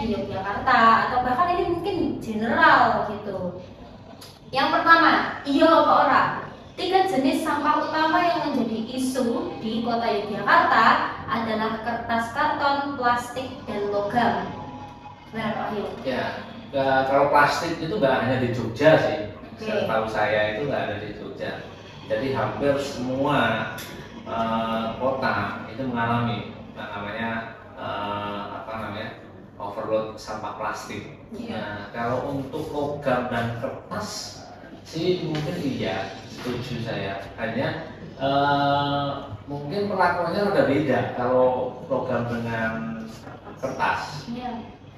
di Yogyakarta atau bahkan ini mungkin general gitu. Yang pertama, iya apa ora? 3 jenis sampah utama yang menjadi isu di kota Yogyakarta adalah kertas, karton, plastik, dan logam. Benar Pak Wahyu? Ya, kalau plastik itu nggak hanya di Jogja sih. Oke. Setahu saya itu nggak ada di Jogja. Jadi hampir semua kota itu mengalami overload sampah plastik. Nah, kalau untuk logam dan kertas sih mungkin iya, setuju saya. Hanya mungkin perlakuannya udah beda kalau logam dengan kertas.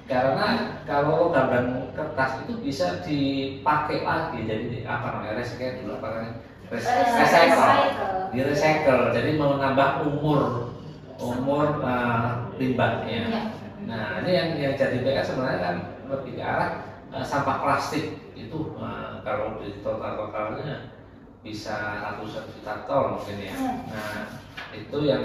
Karena kalau logam dan kertas itu bisa dipakai lagi, jadi recycle, di recycle, jadi menambah umur limbahnya. Nah, ini yang jadi PR sebenarnya kan lebih ke arah sampah plastik itu kalau di totalnya bisa ratusan juta ton mungkin ya. Nah, itu yang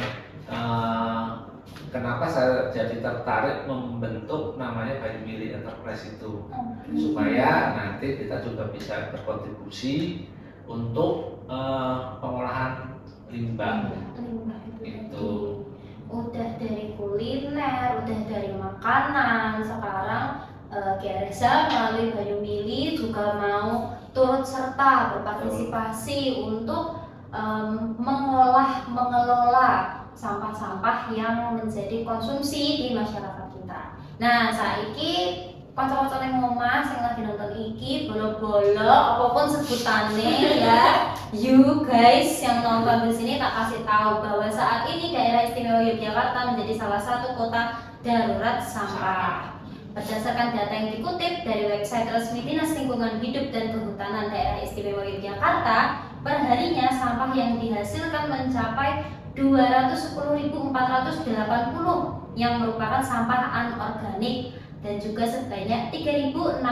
kenapa saya jadi tertarik membentuk namanya Bayu Mili Enterprise itu, supaya nanti kita juga bisa berkontribusi untuk pengolahan limbah itu. Udah dari kuliner, udah dari makanan, sekarang GRSA melalui Bayu Mili juga mau turut serta berpartisipasi untuk mengelola sampah-sampah yang menjadi konsumsi di masyarakat kita. Nah, saiki kanca-kanca ning omah sing lagi nonton iki bolo-bolo apapun sebutannya ya, you guys yang nonton di sini tak kasih tahu bahwa saat ini daerah istimewa Yogyakarta menjadi salah satu kota darurat sampah. Berdasarkan data yang dikutip dari website resmi Dinas Lingkungan Hidup dan Kehutanan Daerah Istimewa Yogyakarta, perharinya sampah yang dihasilkan mencapai 210.480 yang merupakan sampah anorganik dan juga sebanyak 3.690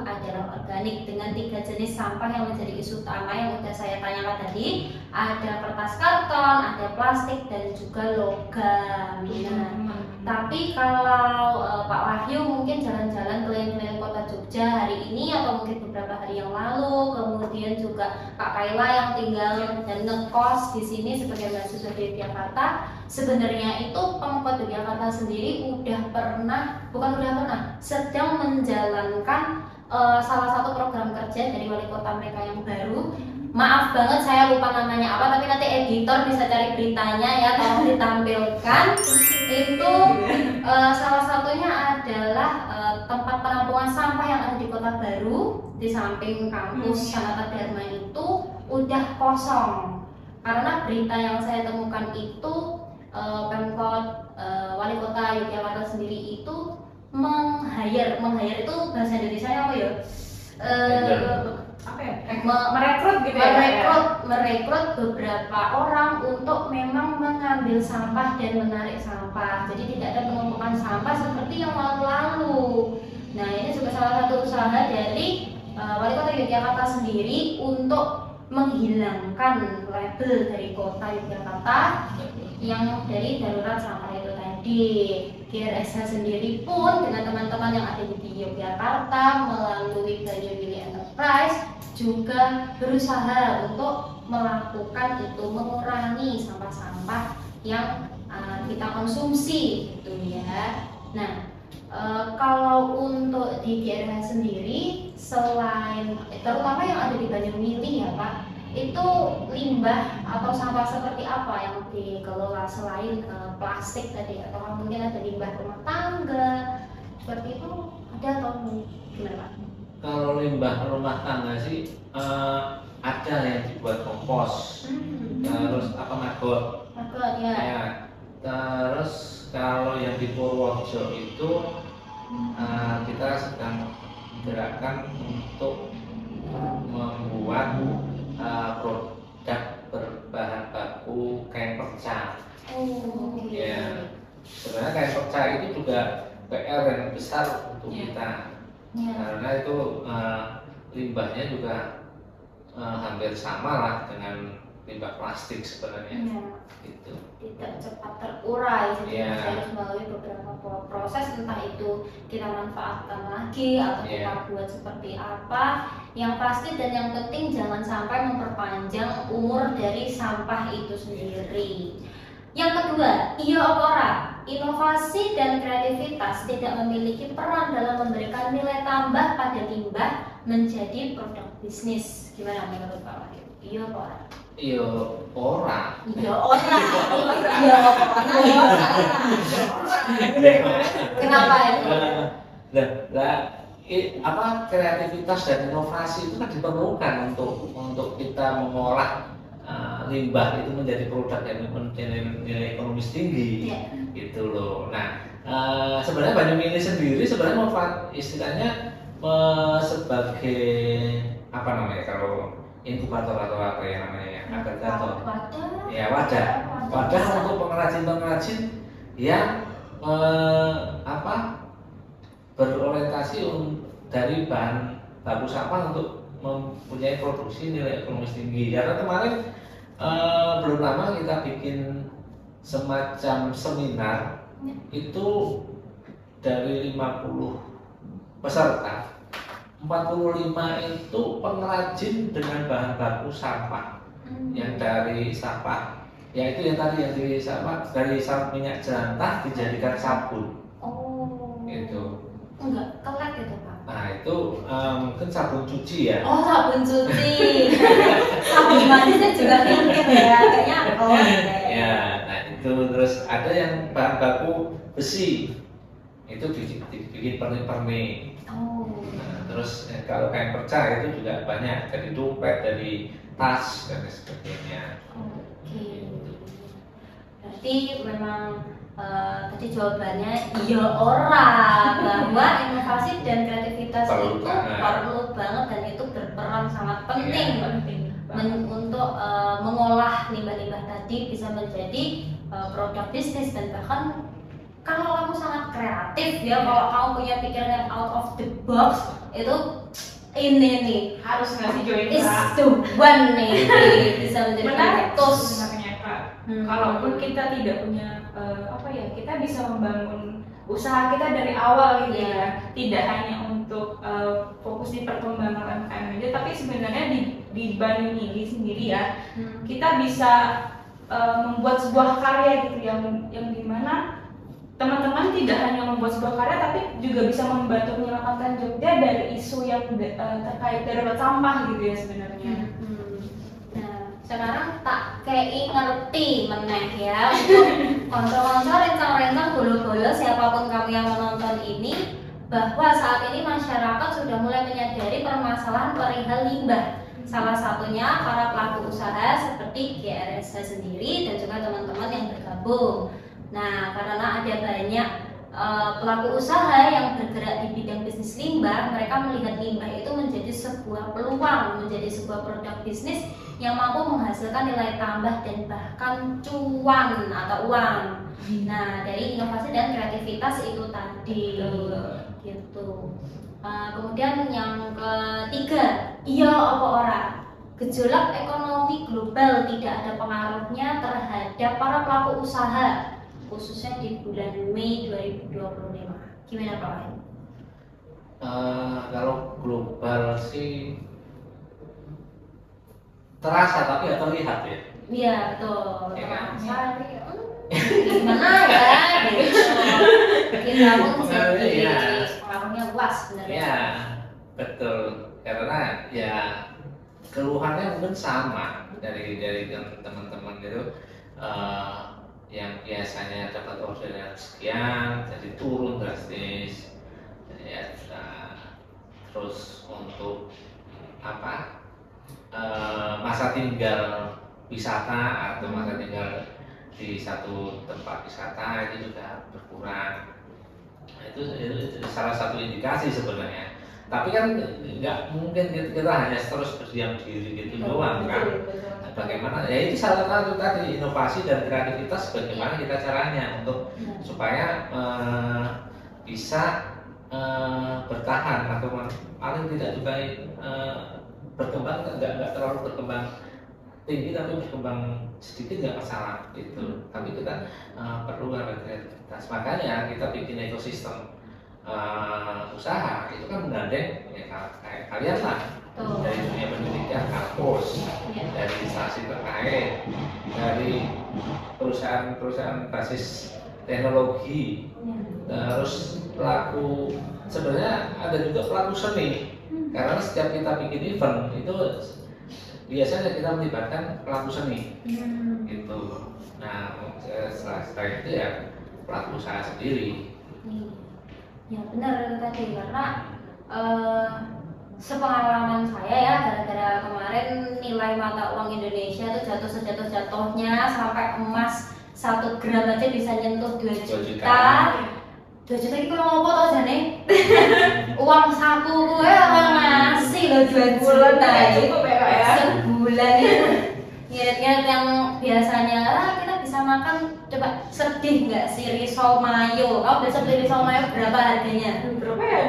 adalah organik dengan 3 jenis sampah yang menjadi isu utama yang sudah saya tanyakan tadi. Ada kertas karton, ada plastik, dan juga logam. Nah, tapi kalau Pak Wahyu mungkin jalan-jalan keliling-keliling kota Jogja hari ini atau mungkin beberapa hari yang lalu, kemudian juga Kak Kaila yang tinggal dan ngekos di sini sebagai mahasiswa di Yogyakarta, sebenarnya itu Pemkot Yogyakarta sendiri sedang menjalankan salah satu program kerja dari wali kota mereka yang baru. Maaf banget saya lupa namanya apa, tapi nanti editor bisa cari beritanya ya, tolong ditampilkan. Itu salah satunya adalah tempat penampungan sampah yang ada di Kota Baru di samping kampus Sanata Dharma itu udah kosong. Karena berita yang saya temukan itu Pemkot wali kota Yogyakarta sendiri itu meng-hire itu bahasa Indonesia apa ya? Merekrut gitu ya? Merekrut beberapa orang untuk memang mengambil sampah dan menarik sampah. Jadi tidak ada penumpukan sampah seperti yang lalu-lalu. Nah, ini juga salah satu usaha dari wali kota Yogyakarta sendiri untuk menghilangkan label dari kota Yogyakarta yang dari darurat sampah itu tadi. GRSH sendiri pun dengan teman-teman yang ada di Yogyakarta melalui Bayu Mili Enterprise juga berusaha untuk melakukan itu, mengurangi sampah-sampah yang kita konsumsi gitu ya. Nah, kalau untuk di GRSH sendiri, selain terutama yang ada di Bayu Mili ya Pak, itu limbah atau sampah seperti apa yang dikelola selain plastik tadi, atau mungkin ada limbah rumah tangga seperti itu ada atau gimana Pak? Kalau limbah rumah tangga sih ada yang dibuat kompos, terus magot ya. Terus kalau yang di Purworejo itu kita sedang gerakan untuk membuat produk berbahan baku kain perca. Ya, sebenarnya kain perca itu juga PR yang besar untuk kita, karena itu limbahnya juga hampir sama lah dengan limbah plastik sebenarnya. Iya. Gitu. Tidak cepat terurai, jadi Iya. masih harus melalui beberapa proses, entah itu kita manfaatkan lagi atau Iya. kita buat seperti apa. Yang pasti dan yang penting jangan sampai memperpanjang umur dari sampah itu sendiri. Yang kedua, iya apa ora? Inovasi dan kreativitas tidak memiliki peran dalam memberikan nilai tambah pada limbah menjadi produk bisnis. Gimana menurut Pak Wahyu? Iya apa ora? Iya, ora. Iya ora. Iya apa ora? Kenapa itu? Apa kreativitas dan inovasi itu kan diperlukan untuk kita mengolah limbah itu menjadi produk yang mempunyai nilai ekonomis tinggi. Iya. Gitu loh. Nah, sebenarnya Banyuwangi ini sendiri sebenarnya istilahnya sebagai apa namanya kalau inkubator atau apa ya namanya ya, agregator. Ya, wadah untuk pengrajin-pengrajin yang berorientasi dari bahan baku sampah untuk mempunyai produksi nilai ekonomis tinggi. Karena kemarin belum lama kita bikin semacam seminar itu dari 50 peserta, 45 itu pengrajin dengan bahan baku sampah yang dari sampah, yaitu yang tadi yang dari sampah dari minyak jelantah dijadikan sabun. Oh. Itu Enggak, kelek itu Pak. nah itu mungkin sabun cuci ya. Oh, sabun cuci. Sabun manisnya juga mungkin ya, kayaknya kelek. Ya, nah itu terus ada yang bahan baku besi itu dibikin pernik-pernik. Oh. Nah, terus kalau kain perca itu juga banyak dari dompet, dari tas dan sebagainya. Oke. Berarti memang tadi jawabannya iya orang, bahwa inovasi dan kreativitas Perlu itu banget. perlu banget dan itu berperan sangat penting Iya. untuk mengolah limbah-limbah tadi bisa menjadi produk bisnis. Dan bahkan kalau kamu sangat kreatif ya, kalau kamu punya pikiran yang out of the box, itu ini nih harus ngasih join is Kak. the one nih bisa menjadi Menarik pencetus. sebenarnya Kak. Kalaupun kita tidak punya kita bisa membangun usaha kita dari awal gitu ya, tidak hanya untuk fokus di perkembangan UMKM aja, tapi sebenarnya di Banyuwangi sendiri ya, kita bisa membuat sebuah karya gitu yang dimana teman-teman tidak hanya membuat sebuah karya tapi juga bisa membantu menyelamatkan Jogja dari isu yang terkait darurat sampah gitu ya sebenarnya. Nah, sekarang tak kei ngerti meneh ya untuk konco-konco rencang-rencang bolo-bolo siapapun kamu yang menonton ini, bahwa saat ini masyarakat sudah mulai menyadari permasalahan perihal limbah. Salah satunya para pelaku usaha seperti GRSH sendiri dan juga teman-teman yang bergabung. Nah, karena ada banyak pelaku usaha yang bergerak di bidang bisnis limbah, mereka melihat limbah itu menjadi sebuah peluang, menjadi sebuah produk bisnis yang mampu menghasilkan nilai tambah dan bahkan cuan atau uang. Nah, dari inovasi dan kreativitas itu tadi, gitu. Kemudian yang ketiga, iya apa ora? Gejolak ekonomi global tidak ada pengaruhnya terhadap para pelaku usaha, khususnya di bulan Mei 2025. Gimana Pak Wahyu? Kalau global sih terasa tapi nggak terlihat ya. Iya betul. Ya kan? Gimana ya? Gitu. Kita pun jadi Iya. pengaruhnya luas sebenarnya. Ya, betul. Karena ya keluhannya mungkin sama dari teman-teman itu yang biasanya dapat orderan sekian jadi turun drastis ya. Terus untuk masa tinggal wisata atau masa tinggal di satu tempat wisata itu juga berkurang. Nah, itu salah satu indikasi sebenarnya. Tapi kan nggak mungkin kita hanya terus berdiam diri gitu doang kan. Nah, bagaimana? Ya itu salah satu tadi inovasi dan kreativitas. Bagaimana kita caranya untuk supaya bisa bertahan atau paling tidak juga berkembang, nggak terlalu berkembang tinggi tapi berkembang sedikit nggak masalah gitu. Tapi kita perlu ada kreativitas. Makanya kita bikin ekosistem usaha itu kan menggandeng ya kayak kalian lah, dari dunia pendidikan, kampus, dari instansi terkait, dari perusahaan basis teknologi, terus pelaku, sebenarnya ada juga pelaku seni. Karena setiap kita bikin event itu biasanya kita melibatkan pelaku seni, gitu. Nah, setelah itu ya pelaku usaha sendiri. Ya benar tadi, karena sepengalaman saya ya, gara-gara kemarin nilai mata uang Indonesia tuh jatuh sejatuh-jatuhnya, sampai emas 1 gram aja bisa nyentuh 2 juta. 2 juta itu kalau ngopo tau jane? Uang saku gue orang ngasih loh 2 juta cukup ya. Sebulan itu ngirit-ngirit yang biasanya kita bisa makan, coba sedih nggak sih risol mayo? Kamu biasa beli risol mayo berapa harganya? Berapa ya?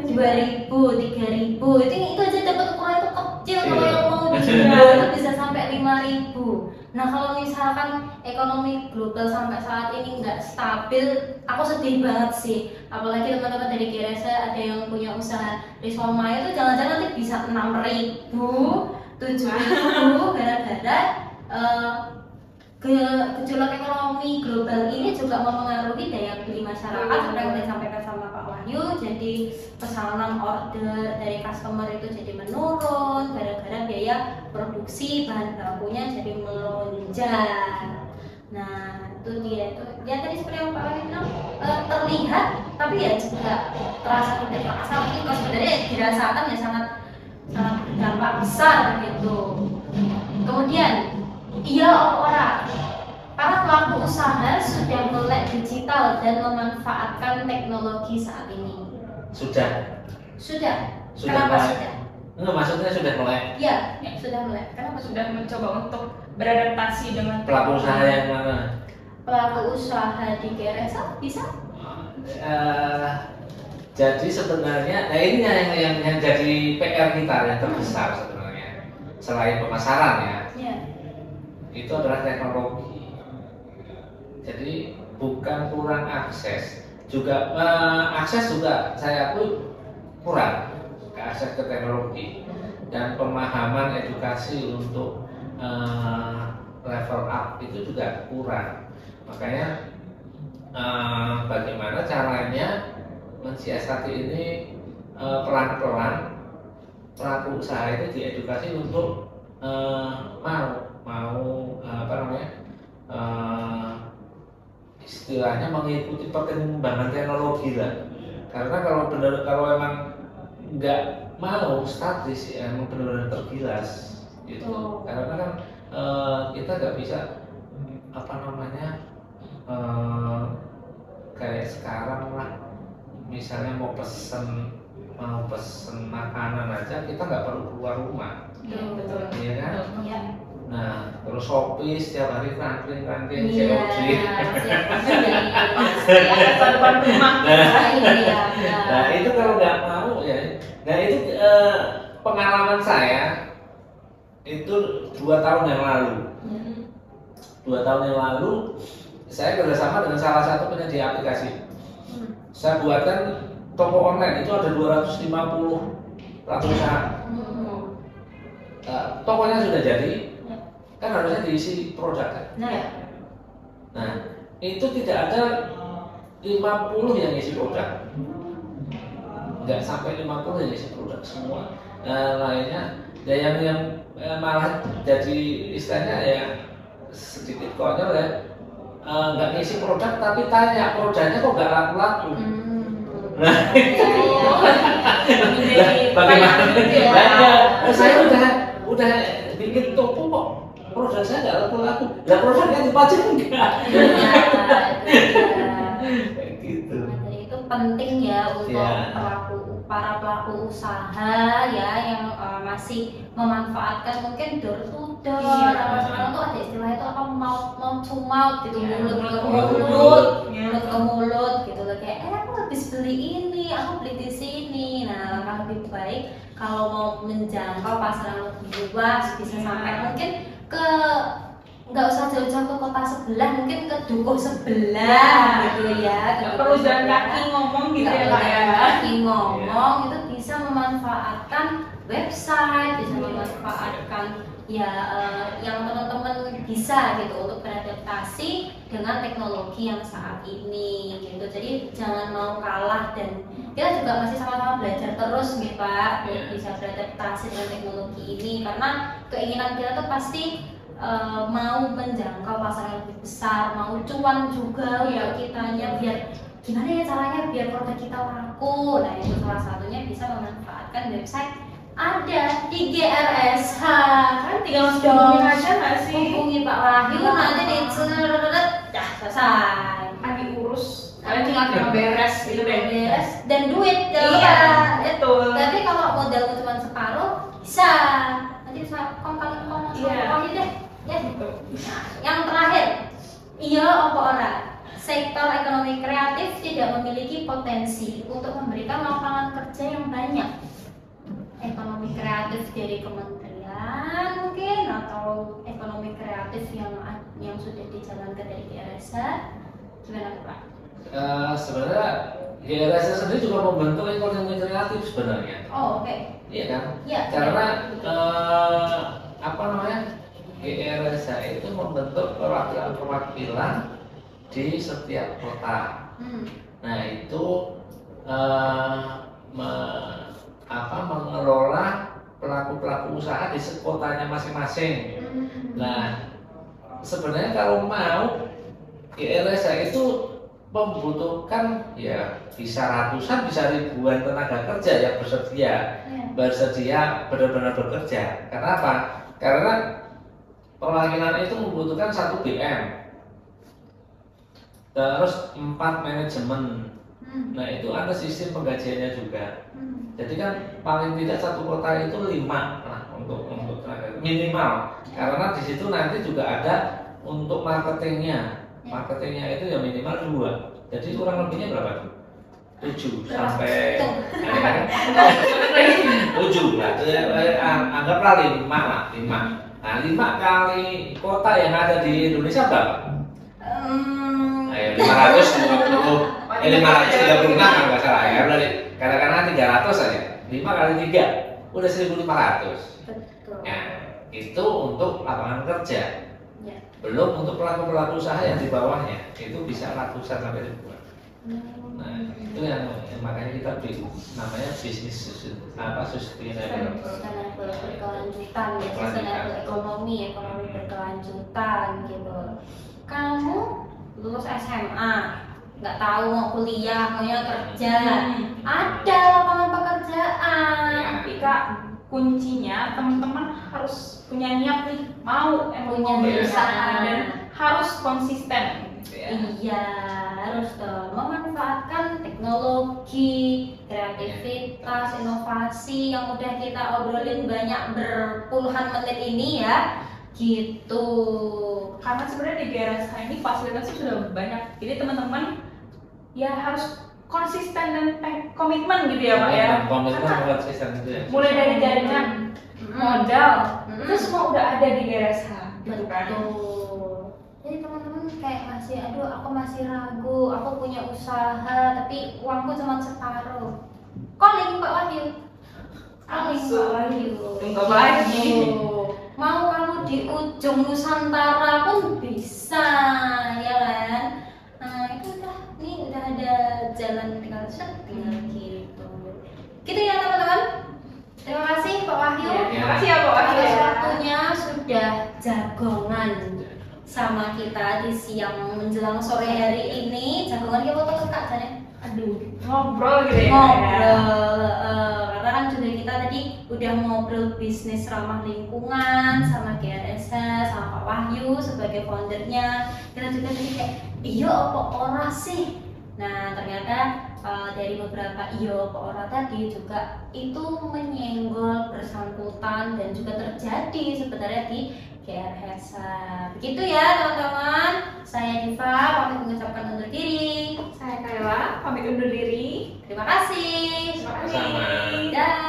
2.000, 3.000, itu aja dapat ukuran itu kecil. Kalau yang mau dijual itu bisa sampai 5.000. Nah kalau misalkan ekonomi global sampai saat ini nggak stabil, aku sedih banget sih. Apalagi teman-teman dari GRS ada yang punya usaha risol mayo itu jangan-jangan nanti bisa 6.000, 7.000 gara-gara gejolak ekonomi global ini juga mempengaruhi daya beli masyarakat. Seperti yang sudah disampaikan sama Pak Wahyu, jadi pesanan order dari customer itu jadi menurun gara-gara biaya produksi bahan bakunya jadi melonjak. Nah itu dia tuh ya, tadi seperti yang Pak Wahyu bilang terlihat tapi ya juga terasa tidak terasa, mungkin kalau sebenarnya dirasakan ya sangat berdampak besar gitu. Kemudian iya orang para pelaku usaha sudah melek digital dan memanfaatkan teknologi saat ini. Sudah. Kenapa mulai. sudah? Enggak, maksudnya sudah mulai. Ya, sudah mulai. Kenapa Sudah mencoba untuk beradaptasi dengan Pelaku usaha yang mana? Pelaku usaha di GRS bisa? Jadi sebenarnya, nah ini yang jadi PR kita yang terbesar sebenarnya, selain pemasaran ya. Itu adalah teknologi. Jadi bukan kurang akses, juga akses juga saya akui kurang ke akses ke teknologi, dan pemahaman edukasi untuk level up itu juga kurang. Makanya bagaimana caranya mensiasati ini, pelan-pelan pelaku usaha itu diedukasi untuk mau istilahnya mengikuti perkembangan teknologi lah. Karena kalau emang nggak mau statis ya emang benar-benar tergilas gitu. Karena kan kita nggak bisa kayak sekarang lah, misalnya mau pesen makanan aja kita nggak perlu keluar rumah. Betul. Iya kan? Iya. Nah, terus Shopee setiap hari ranking Iya. COD. Nah, itu kalau nggak mau ya. Nah, itu pengalaman saya itu 2 tahun yang lalu. 2 tahun yang lalu saya kerjasama dengan salah satu penyedia aplikasi. Saya buatkan toko online, itu ada 250 pelaku usaha. Tokonya sudah jadi, kan harusnya diisi produk kan. Nah, itu tidak ada 50 yang isi produk, nggak sampai 50 yang isi produk semua. Lainnya ya yang malah jadi istilahnya ya sedikit konyol ya, nggak ngisi produk tapi tanya produknya kok nggak laku-laku. Nah, bagaimana? Saya udah bikin toko kok produk saya nggak laku-laku. Lah produknya dipajang enggak? Kayak gitu. Jadi itu penting ya untuk para pelaku usaha ya yang masih memanfaatkan mungkin door to door. Kalau sekarang tuh ada istilah itu apa, mouth to mouth gitu, mulut ke mulut gitu loh, kayak aku habis beli ini, aku beli di sini. Nah, langkah lebih baik kalau mau menjangkau pasar yang lebih luas bisa sampai mungkin ke nggak usah jauh-jauh ke kota sebelah, mungkin ke dukuh sebelah gitu ya. Nggak perlu jalan kaki ngomong gitu ya Kak ya. Kaki ngomong itu bisa memanfaatkan website, bisa memanfaatkan ya yang teman-teman bisa gitu untuk beradaptasi dengan teknologi yang saat ini gitu. Jadi jangan mau kalah dan kita juga masih sama-sama belajar terus nih Pak, bisa beradaptasi dengan teknologi ini karena keinginan kita tuh pasti mau menjangkau pasar yang lebih besar, mau cuan juga untuk kitanya, biar gimana ya caranya biar produk kita laku. Nah itu salah satunya bisa memanfaatkan website ada di GRSH kan, tinggal masuk Hubungin aja nggak sih? hubungi Pak Wahyu nanti dah selesai. Kan diurus, kalian tinggal terima beres gitu deh. Beres dan duit Iya, betul. tapi kalau modalmu cuma separuh bisa nanti bisa kong deh ya. Nah, yang terakhir, iya apa ora? Sektor ekonomi kreatif tidak memiliki potensi untuk memberikan lapangan kerja yang banyak. Ekonomi kreatif dari kementerian mungkin atau ekonomi kreatif yang sudah dijalankan dari GRSH, gimana Pak? Sebenarnya GRSH sendiri juga membentuk ekonomi kreatif sebenarnya. Oh oke. Iya kan? Iya. Karena apa namanya? GRSH itu membentuk perwakilan di setiap kota. Nah itu mengelola pelaku-pelaku usaha di kotanya masing-masing. Nah sebenarnya kalau mau GRSH itu membutuhkan ya bisa ratusan, bisa ribuan tenaga kerja yang bersedia benar-benar bekerja. Karena apa? Karena perwakilan itu membutuhkan 1 BM, terus 4 manajemen. Nah itu ada sistem penggajiannya juga. Jadi kan paling tidak satu kota itu 5 lah untuk tenaga minimal. Karena di situ nanti juga ada untuk marketingnya. Marketingnya itu ya minimal 2. Jadi kurang lebihnya berapa tuh? 7 sampai 7 lah. Anggaplah 5 lah, 5. Nah, 5 kali kota yang ada di Indonesia berapa? Ayo 550, 536 kan nggak salah ya. Katakanlah 300 saja. 5 kali 3 udah 1.500. Betul. Nah, itu untuk lapangan kerja. Ya. Belum untuk pelaku-pelaku usaha yang di bawahnya, itu bisa ratusan sampai ribuan. Nah, itu yang makanya kita namanya bisnis sustainable. Berkelanjutan ya, sustainable ekonomi berkelanjutan gitu. Kamu lulus SMA, nggak tahu mau kuliah, maunya kerja, ada lapangan pekerjaan. Tapi Kak, kuncinya teman-teman harus punya niat nih, mau Punya berusaha niat. dan harus konsisten gitu ya. Iya, harus dong memanfaatkan teknologi, kreativitas, inovasi yang udah kita obrolin banyak berpuluhan menit ini ya, gitu. Karena sebenarnya di GRSH ini fasilitasnya sudah banyak, jadi teman-teman ya harus konsisten dan komitmen gitu ya Pak ya. Komitmen konsisten itu ya. Mulai dari jaringan, modal, itu semua udah ada di GRSH gitu kan. Betul. Jadi teman-teman kayak masih, aduh aku masih ragu, aku punya usaha tapi uangku cuma separuh. Calling Pak Wahyu. Calling Pak Wahyu. Tunggu apa lagi? Gitu. Mau kamu di ujung Nusantara pun bisa, ya kan? Nah itu udah ada jalan tinggal gitu. Gitu ya teman-teman. Terima kasih Pak Wahyu. Terima kasih ya Pak Wahyu. Atas waktunya sudah jagongan sama kita di siang menjelang sore hari ini. Jagongan kita foto Kak Jane. Aduh, ngobrol gitu ya. Ngobrol, karena kan juga kita tadi udah ngobrol bisnis ramah lingkungan sama GRSH, sama Pak Wahyu sebagai foundernya. Kita juga tadi kayak, iya apa ora sih? Nah ternyata dari beberapa iya apa ora tadi juga itu menyenggol, bersangkutan dan juga terjadi sebenarnya di GR Hesa. Begitu ya teman-teman. Saya Diva pamit mengucapkan undur diri. Saya Kayla pamit undur diri. Terima kasih. Terima Sama-sama. kasih. Dah.